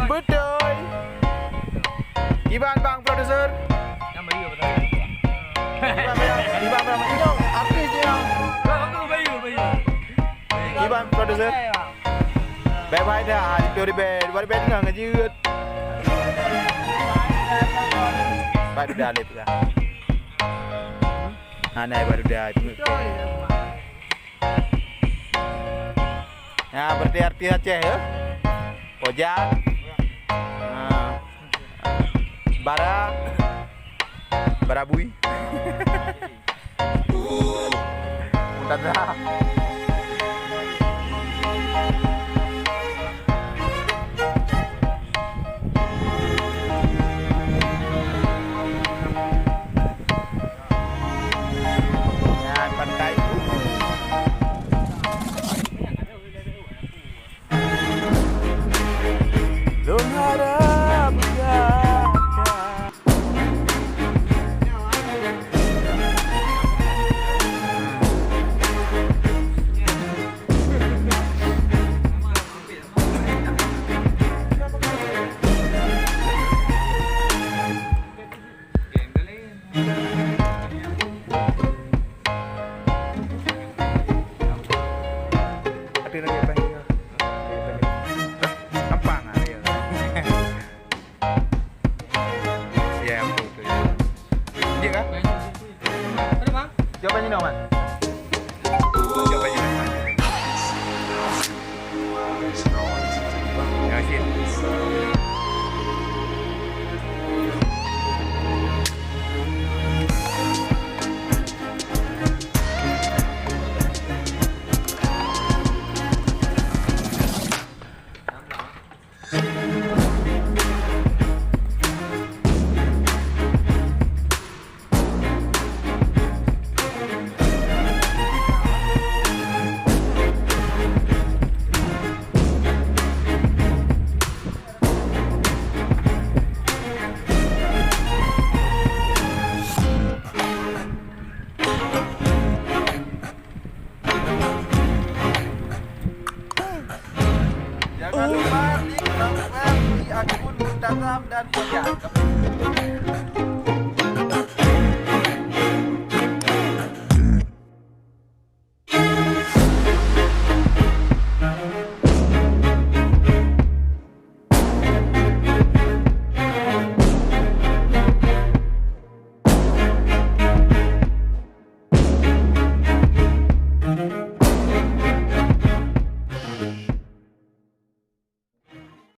Betul. Iban bang produser. Yang bayu betul. Iban bang itu artis dia. Bayu. Iban produser. Bye dah. Itu di bed tengah ngejut. Baru dah lep dah. Anai baru dah. Ya berarti artis Aceh ya. Ojak. Barabui. Mudah dah. Jawapannya dong, Man. Jawapannya dong, Man. Yasin. Jangan lupa like, subscribe di akun Instagram dan podcast.